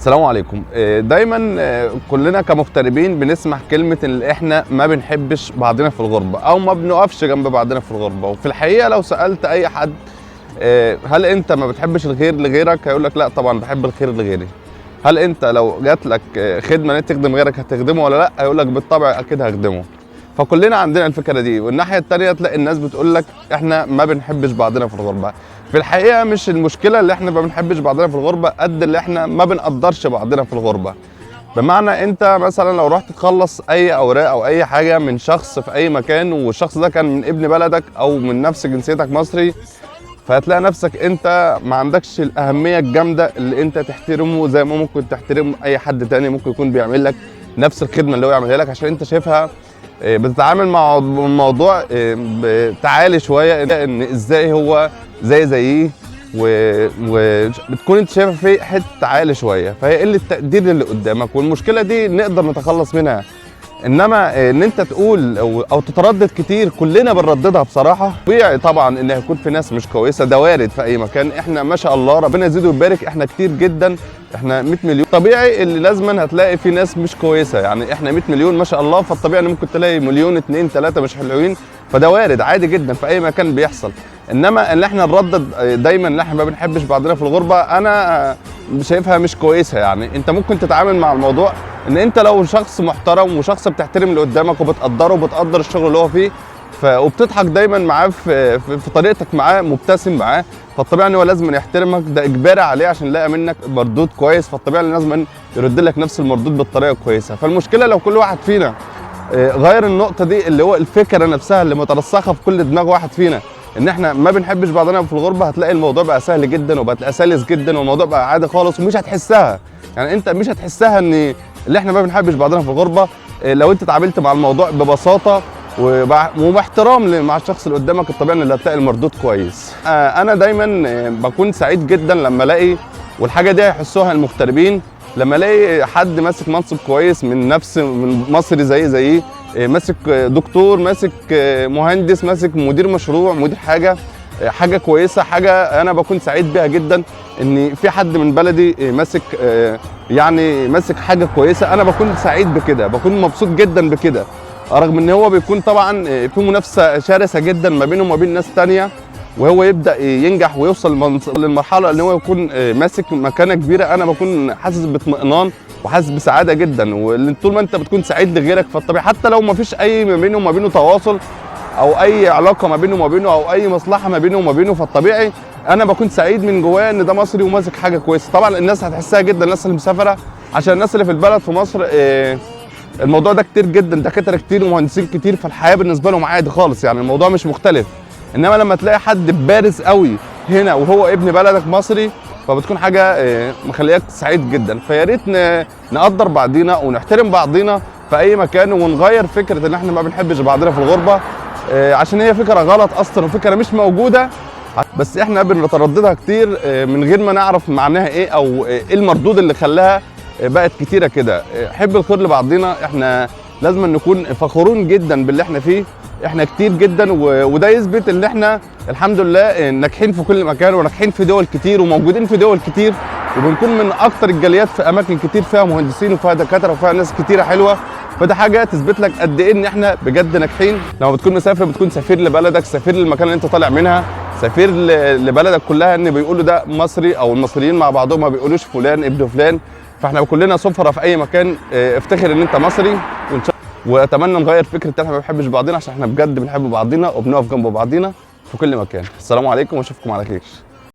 السلام عليكم. دايما كلنا كمغتربين بنسمع كلمة ان احنا ما بنحبش بعضنا في الغربة او ما بنقفش جنب بعضنا في الغربة. وفي الحقيقة لو سألت اي حد هل انت ما بتحبش الخير لغيرك، هيقول لك لا طبعا بحب الخير لغيري. هل انت لو جات لك خدمة انك تخدم غيرك هتخدمه ولا لا؟ هيقول لك بالطبع اكيد هخدمه. فكلنا عندنا الفكرة دي. والناحية التانية تلاقي الناس بتقول لك احنا ما بنحبش بعضنا في الغربة. في الحقيقة مش المشكلة اللي احنا ما بنحبش بعضنا في الغربة قد اللي احنا ما بنقدرش بعضنا في الغربة. بمعنى انت مثلا لو رحت تخلص اي اوراق او اي حاجة من شخص في اي مكان، والشخص ده كان من ابن بلدك او من نفس جنسيتك مصري، فهتلاقي نفسك انت ما عندكش الاهمية الجامدة اللي انت تحترمه زي ما ممكن تحترم اي حد تاني ممكن يكون بيعمل لك نفس الخدمة اللي هو يعملها لك، عشان انت شايفها بتتعامل مع الموضوع بتعالي شويه، ان ازاي هو زيه وبتكون انت شايفها في حته تعالي شويه، فهي قله تقدير اللي قدامك. والمشكله دي نقدر نتخلص منها. انما ان انت تقول او تتردد كتير، كلنا بنرددها بصراحه. طبيعي طبعا ان هيكون في ناس مش كويسه، ده وارد في اي مكان. احنا ما شاء الله ربنا يزيد ويبارك، احنا كتير جدا، احنا 100 مليون. طبيعي اللي لازما هتلاقي في ناس مش كويسه، يعني احنا 100 مليون ما شاء الله، فالطبيعي ان ممكن تلاقي مليون 2 3 مش حلوين، فده وارد عادي جدا في اي مكان بيحصل. انما ان احنا نردد دايما ان احنا ما بنحبش بعضنا في الغربه، انا شايفها مش كويسه. يعني انت ممكن تتعامل مع الموضوع ان انت لو شخص محترم وشخص بتحترم اللي قدامك وبتقدره وبتقدر الشغل اللي هو فيه، وبتضحك دايما معاه في طريقتك معاه، مبتسم معاه، فالطبيعي ان هو لازم يحترمك، ده اجباري عليه عشان يلاقي منك مردود كويس، فالطبيعي ان لازم يرد لك نفس المردود بالطريقه الكويسه. فالمشكله لو كل واحد فينا غير النقطه دي، اللي هو الفكره نفسها اللي مترسخه في كل دماغ واحد فينا ان احنا ما بنحبش بعضنا في الغربه، هتلاقي الموضوع بقى سهل جدا وبقى سلس جدا، والموضوع بقى عادي خالص ومش هتحسها. يعني انت مش هتحسها ان اللي احنا ما بنحبش بعضنا في الغربه لو انت اتعاملت مع الموضوع ببساطه وباحترام مع الشخص اللي قدامك، الطبيعي ان هتلاقي المردود كويس. انا دايما بكون سعيد جدا لما الاقي، والحاجه دي هيحسوها المغتربين، لما الاقي حد ماسك منصب كويس من مصري زيي، ماسك دكتور، ماسك مهندس، ماسك مدير مشروع، مدير حاجه كويسه، حاجه انا بكون سعيد بيها جدا ان في حد من بلدي ماسك ماسك حاجه كويسه. انا بكون سعيد بكده، بكون مبسوط جدا بكده، رغم ان هو بيكون طبعا في منافسه شرسه جدا ما بينه وما بين ناس تانية، وهو يبدا ينجح ويوصل للمرحله ان هو يكون ماسك مكانه كبيره. انا بكون حاسس باطمئنان وحاسس بسعاده جدا. وطول ما انت بتكون سعيد لغيرك، فالطبيعي حتى لو ما فيش اي ما بينه وما بينه تواصل او اي علاقه ما بينه وما بينه او اي مصلحه ما بينه وما بينه، فالطبيعي انا بكون سعيد من جوايا ان ده مصري وماسك حاجه كويسه. طبعا الناس هتحسها جدا، الناس اللي مسافره، عشان الناس اللي في البلد في مصر الموضوع ده كتير جدا، دكاتره كتير ومهندسين كتير، فالحياه بالنسبه لهم عادي خالص، يعني الموضوع مش مختلف. انما لما تلاقي حد بارز قوي هنا وهو ابن بلدك مصري، فبتكون حاجه مخلياك سعيد جدا. فيا ريت نقدر بعضينا ونحترم بعضينا في اي مكان، ونغير فكره ان احنا ما بنحبش بعضنا في الغربه، عشان هي فكره غلط اصلا وفكره مش موجوده، بس احنا بنترددها كتير من غير ما نعرف معناها ايه او ايه المردود اللي خلاها بقت كتيره كده. حب الخير لبعضينا، احنا لازم نكون فخورون جدا باللي احنا فيه، احنا كتير جدا، وده يثبت ان احنا الحمد لله ناجحين في كل مكان وناجحين في دول كتير وموجودين في دول كتير، وبنكون من اكتر الجاليات في اماكن كتير فيها مهندسين وفيها دكاتره وفيها ناس كتيره حلوه. فده حاجه تثبت لك قد ايه ان احنا بجد ناجحين. لما بتكون مسافر بتكون سفير لبلدك، سفير للمكان اللي انت طالع منها، سفير لبلدك كلها، ان بيقولوا ده مصري، او المصريين مع بعضهم ما بيقولوش فلان ابن فلان. فاحنا كلنا سفره في اي مكان، افتخر ان انت مصري. واتمنى نغير فكره ان احنا ما بنحبش بعضنا، عشان احنا بجد بنحب بعضنا وبنقف جنب بعضنا في كل مكان. السلام عليكم واشوفكم على خير.